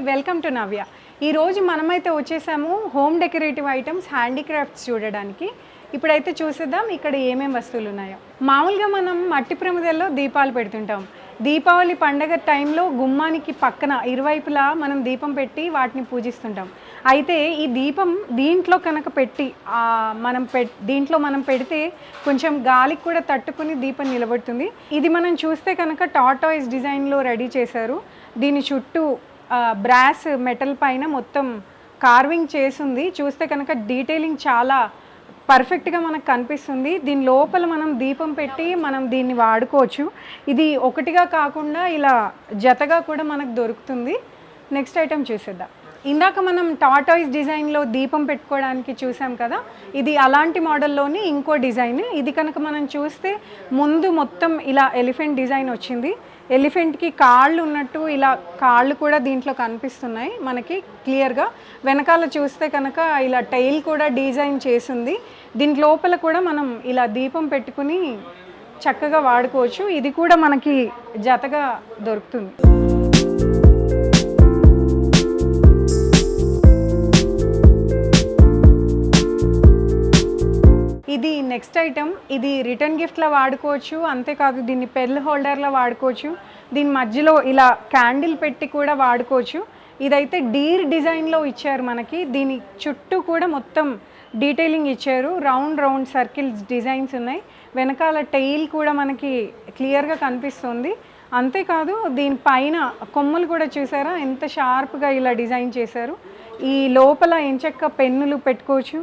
Welcome to నవ్య. ఈరోజు మనమైతే వచ్చేసాము హోమ్ డెకరేటివ్ ఐటమ్స్ హ్యాండీక్రాఫ్ట్స్ చూడడానికి. ఇప్పుడైతే చూసేద్దాం ఇక్కడ ఏమేమి వస్తువులు ఉన్నాయో. మామూలుగా మనం మట్టి ప్రమిదల్లో దీపాలు పెడుతుంటాం. దీపావళి పండగ టైంలో గుమ్మానికి పక్కన ఇరువైపులా మనం దీపం పెట్టి వాటిని పూజిస్తుంటాం. అయితే ఈ దీపం దీంట్లో కనుక పెట్టి దీంట్లో మనం పెడితే కొంచెం గాలికి కూడా తట్టుకుని దీపం నిలబడుతుంది. ఇది మనం చూస్తే కనుక టార్టాయిస్ డిజైన్లో రెడీ చేశారు. దీని చుట్టూ బ్రాస్ మెటల్ పైన మొత్తం కార్వింగ్ చేసింది. చూస్తే కనుక డీటెయిలింగ్ చాలా పర్ఫెక్ట్గా మనకు కనిపిస్తుంది. దీని లోపల మనం దీపం పెట్టి మనం దీన్ని వాడుకోవచ్చు. ఇది ఒకటిగా కాకుండా ఇలా జతగా కూడా మనకు దొరుకుతుంది. నెక్స్ట్ ఐటమ్ చూసేద్దాం. ఇందాక మనం టార్టాయిస్ డిజైన్లో దీపం పెట్టుకోవడానికి చూసాం కదా, ఇది అలాంటి మోడల్లోని ఇంకో డిజైన్. ఇది కనుక మనం చూస్తే ముందు మొత్తం ఇలా ఎలిఫెంట్ డిజైన్ వచ్చింది. ఎలిఫెంట్కి కాళ్ళు ఉన్నట్టు ఇలా కాళ్ళు కూడా దీంట్లో కనిపిస్తున్నాయి మనకి క్లియర్గా. వెనకాల చూస్తే కనుక ఇలా టైల్ కూడా డిజైన్ చేసింది. దీని లోపల కూడా మనం ఇలా దీపం పెట్టుకుని చక్కగా వాడుకోవచ్చు. ఇది కూడా మనకి జతగా దొరుకుతుంది. ఇది నెక్స్ట్ ఐటమ్. ఇది రిటర్న్ గిఫ్ట్లో వాడుకోవచ్చు. అంతేకాదు దీన్ని పెన్ హోల్డర్లో వాడుకోవచ్చు. దీని మధ్యలో ఇలా క్యాండిల్ పెట్టి కూడా వాడుకోవచ్చు. ఇదైతే డీర్ డిజైన్లో ఇచ్చారు మనకి. దీని చుట్టూ కూడా మొత్తం డీటెయిలింగ్ ఇచ్చారు. రౌండ్ రౌండ్ సర్కిల్స్ డిజైన్స్ ఉన్నాయి. వెనకాల టెయిల్ కూడా మనకి క్లియర్గా కనిపిస్తుంది. అంతేకాదు దీనిపైన కొమ్మలు కూడా చూసారా ఎంత షార్ప్గా ఇలా డిజైన్ చేశారు. ఈ లోపల ఎంచక్క పెన్నులు పెట్టుకోవచ్చు.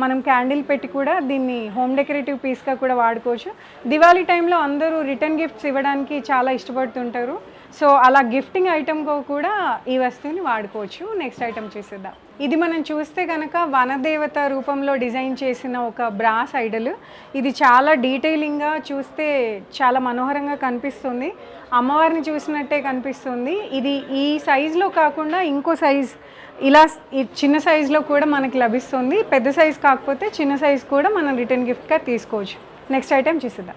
మనం క్యాండిల్ పెట్టి కూడా దీన్ని హోమ్ డెకరేటివ్ పీస్గా కూడా వాడుకోవచ్చు. దివాళీ టైంలో అందరూ రిటర్న్ గిఫ్ట్స్ ఇవ్వడానికి చాలా ఇష్టపడుతుంటారు. సో అలా గిఫ్టింగ్ ఐటమ్గా కూడా ఈ వస్తువుని వాడుకోవచ్చు. నెక్స్ట్ ఐటమ్ చూసేద్దాం. ఇది మనం చూస్తే కనుక వనదేవత రూపంలో డిజైన్ చేసిన ఒక బ్రాస్ ఐడల్. ఇది చాలా డీటెయిలింగ్గా చూస్తే చాలా మనోహరంగా కనిపిస్తుంది. అమ్మవారిని చూసినట్టే కనిపిస్తుంది. ఇది ఈ సైజులో కాకుండా ఇంకో సైజ్ ఇలా చిన్న సైజులో కూడా మనకి లభిస్తుంది. పెద్ద సైజు కాకపోతే చిన్న సైజు కూడా మనం రిటర్న్ గిఫ్ట్గా తీసుకోవచ్చు. నెక్స్ట్ ఐటమ్ చూసేద్దాం.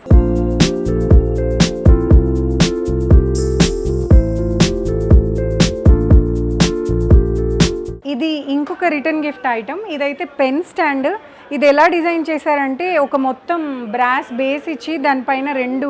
ఇది ఇంకొక రిటర్న్ గిఫ్ట్ ఐటమ్. ఇదైతే పెన్ స్టాండ్. ఇది ఎలా డిజైన్ చేశారంటే ఒక మొత్తం బ్రాస్ బేస్ ఇచ్చి దానిపైన రెండు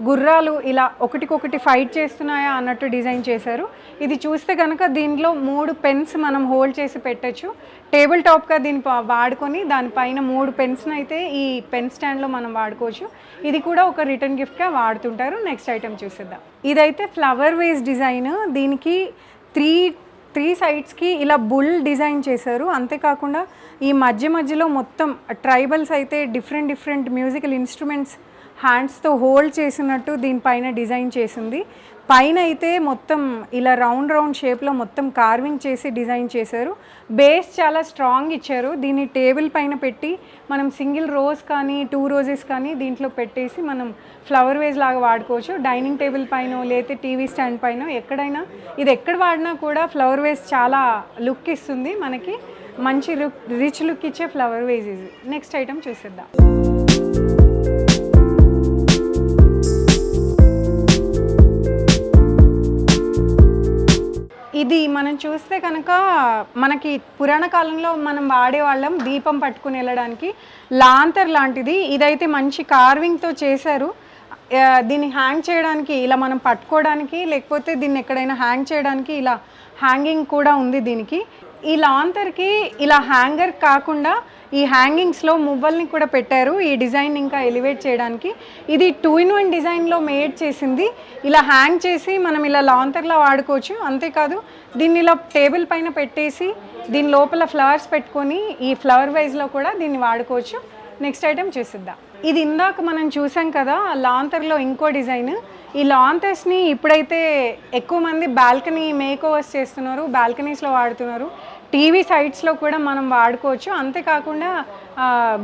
గుర్రాలు ఇలా ఒకటికొకటి ఫైట్ చేస్తున్నాయా అన్నట్టు డిజైన్ చేశారు. ఇది చూస్తే కనుక దీనిలో 3 పెన్స్ మనం హోల్డ్ చేసి పెట్టచ్చు. టేబుల్ టాప్గా దీన్ని వాడుకొని దానిపైన 3 పెన్స్ని అయితే ఈ పెన్ స్టాండ్లో మనం వాడుకోవచ్చు. ఇది కూడా ఒక రిటర్న్ గిఫ్ట్గా వాడుతుంటారు. నెక్స్ట్ ఐటమ్ చూసేద్దాం. ఇదైతే ఫ్లవర్ వేస్ డిజైన్. దీనికి త్రీ సైడ్స్కి ఇలా బుల్ డిజైన్ చేశారు. అంతేకాకుండా ఈ మధ్యలో మొత్తం ట్రైబల్స్ అయితే డిఫరెంట్ మ్యూజికల్ ఇన్స్ట్రుమెంట్స్ హ్యాండ్స్తో హోల్డ్ చేసినట్టు దీనిపైన డిజైన్ చేసింది. పైన అయితే మొత్తం ఇలా రౌండ్ షేప్లో మొత్తం కార్వింగ్ చేసి డిజైన్ చేశారు. బేస్ చాలా స్ట్రాంగ్ ఇచ్చారు. దీన్ని టేబుల్ పైన పెట్టి మనం సింగిల్ రోజ్ కానీ 2 రోజెస్ కానీ దీంట్లో పెట్టేసి మనం ఫ్లవర్ వేజ్ లాగా వాడుకోవచ్చు. డైనింగ్ టేబుల్ పైన లేకపోతే టీవీ స్టాండ్ పైన ఎక్కడైనా ఇది ఎక్కడ వాడినా కూడా ఫ్లవర్ వేజ్ చాలా లుక్ ఇస్తుంది మనకి. మంచి రిచ్ లుక్ ఇచ్చే ఫ్లవర్ వేజ్ ఇది. నెక్స్ట్ ఐటమ్ చూసేద్దాం. ఇది మనం చూస్తే కనుక మనకి పురాణ కాలంలో మనం వాడేవాళ్ళం దీపం పట్టుకుని వెళ్ళడానికి లాంతర్ లాంటిది. ఇదైతే మంచి కార్వింగ్తో చేశారు. దీన్ని హ్యాంగ్ చేయడానికి ఇలా మనం పట్టుకోవడానికి లేకపోతే దీన్ని ఎక్కడైనా హ్యాంగ్ చేయడానికి ఇలా హ్యాంగింగ్ కూడా ఉంది దీనికి. ఈ లాంతర్కి ఇలా హ్యాంగర్ కాకుండా ఈ హ్యాంగింగ్స్లో మువ్వల్ని కూడా పెట్టారు ఈ డిజైన్ ఇంకా ఎలివేట్ చేయడానికి. ఇది 2-in-1 డిజైన్లో మేడ్ చేసింది. ఇలా హ్యాంగ్ చేసి మనం ఇలా లాంతర్లా వాడుకోవచ్చు. అంతేకాదు దీన్ని ఇలా టేబుల్ పైన పెట్టేసి దీని లోపల ఫ్లవర్స్ పెట్టుకొని ఈ ఫ్లవర్ వైజ్లో కూడా దీన్ని వాడుకోవచ్చు. నెక్స్ట్ ఐటమ్ చూసిద్దాం. ఇది ఇందాక మనం చూసాం కదా లాంతర్లో ఇంకో డిజైన్. ఈ లాంతర్స్ని ఇప్పుడైతే ఎక్కువ మంది బాల్కనీ మేక్ ఓవర్స్ చేస్తున్నారు, బాల్కనీస్లో వాడుతున్నారు. టీవీ సైట్స్లో కూడా మనం వాడుకోవచ్చు. అంతేకాకుండా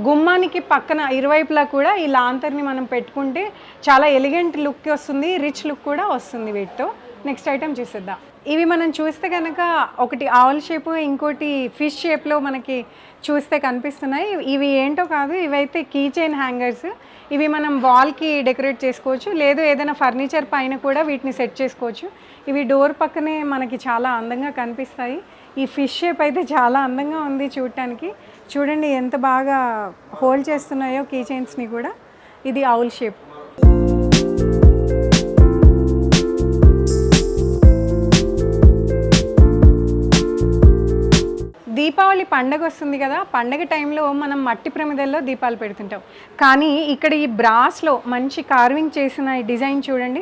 గుమ్మానికి పక్కన ఇరువైపులా కూడా ఈ లాంతర్ని మనం పెట్టుకుంటే చాలా ఎలిగెంట్ లుక్ వస్తుంది, రిచ్ లుక్ కూడా వస్తుంది వీటితో. నెక్స్ట్ ఐటమ్ చూసేద్దాం. ఇవి మనం చూస్తే కనుక ఒకటి ఆవుల్ షేప్, ఇంకోటి ఫిష్ షేప్లో మనకి చూస్తే కనిపిస్తున్నాయి. ఇవి ఏంటో కాదు, ఇవైతే కీ చైన్ హ్యాంగర్స్. ఇవి మనం వాల్కి డెకరేట్ చేసుకోవచ్చు, లేదు ఏదైనా ఫర్నిచర్ పైన కూడా వీటిని సెట్ చేసుకోవచ్చు. ఇవి డోర్ పక్కనే మనకి చాలా అందంగా కనిపిస్తాయి. ఈ ఫిష్ షేప్ అయితే చాలా అందంగా ఉంది చూడటానికి. చూడండి ఎంత బాగా హోల్డ్ చేస్తున్నాయో కీ చైన్స్ని కూడా. ఇది ఔల్ షేప్. దీపావళి పండగ వస్తుంది కదా, పండగ టైంలో మనం మట్టి ప్రమిదల్లో దీపాలు పెడుతుంటాం. కానీ ఇక్కడ ఈ బ్రాస్లో మంచి కార్వింగ్ చేసిన ఈ డిజైన్ చూడండి.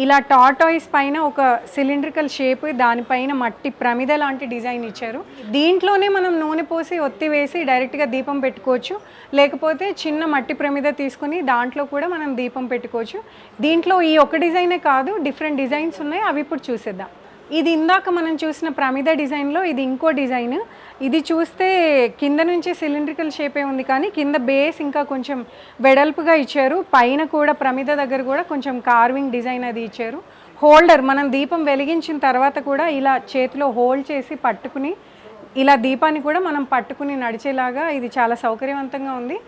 ఇలా టార్టాయిస్ పైన ఒక సిలిండ్రికల్ షేప్, దానిపైన మట్టి ప్రమిద లాంటి డిజైన్ ఇచ్చారు. దీంట్లోనే మనం నూనె పోసి ఒత్తి వేసి డైరెక్ట్గా దీపం పెట్టుకోవచ్చు, లేకపోతే చిన్న మట్టి ప్రమిద తీసుకుని దాంట్లో కూడా మనం దీపం పెట్టుకోవచ్చు. దీంట్లో ఈ ఒక డిజైనే కాదు, డిఫరెంట్ డిజైన్స్ ఉన్నాయి, అవి ఇప్పుడు చూసేద్దాం. ఇది ఇందాక మనం చూసిన ప్రమిద డిజైన్లో ఇది ఇంకో డిజైన్. ఇది చూస్తే కింద నుంచి సిలిండ్రికల్ షేపే ఉంది, కానీ కింద బేస్ ఇంకా కొంచెం వెడల్పుగా ఇచ్చారు. పైన కూడా ప్రమిద దగ్గర కూడా కొంచెం కార్వింగ్ డిజైన్ అది ఇచ్చారు. హోల్డర్, మనం దీపం వెలిగించిన తర్వాత కూడా ఇలా చేతిలో హోల్డ్ చేసి పట్టుకుని ఇలా దీపాన్ని కూడా మనం పట్టుకుని నడిచేలాగా ఇది చాలా సౌకర్యవంతంగా ఉంది.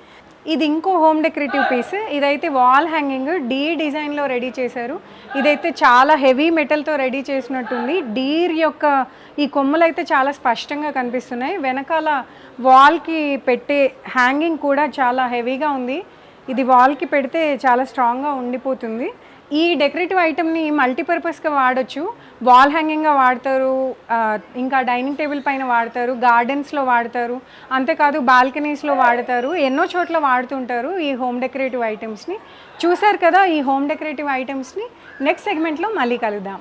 ఇది ఇంకో హోమ్ డెకరేటివ్ పీస్. ఇదైతే వాల్ హ్యాంగింగ్ డిజైన్లో రెడీ చేశారు. ఇదైతే చాలా హెవీ మెటల్తో రెడీ చేసినట్టుంది. డీర్ యొక్క ఈ కొమ్మలు అయితే చాలా స్పష్టంగా కనిపిస్తున్నాయి. వెనకాల వాల్కి పెట్టే హ్యాంగింగ్ కూడా చాలా హెవీగా ఉంది. ఇది వాల్కి పెడితే చాలా స్ట్రాంగ్గా ఉండిపోతుంది. ఈ డెకరేటివ్ ఐటమ్ని మల్టీపర్పస్గా వాడచ్చు. వాల్ హ్యాంగింగ్గా వాడతారు, ఇంకా డైనింగ్ టేబుల్ పైన వాడతారు, గార్డెన్స్లో వాడతారు, అంతేకాదు బాల్కనీస్లో వాడతారు, ఎన్నో చోట్ల వాడుతుంటారు ఈ హోమ్ డెకరేటివ్ ఐటమ్స్ని. చూశారు కదా ఈ హోమ్ డెకరేటివ్ ఐటమ్స్ని. నెక్స్ట్ సెగ్మెంట్లో మళ్ళీ కలుద్దాం.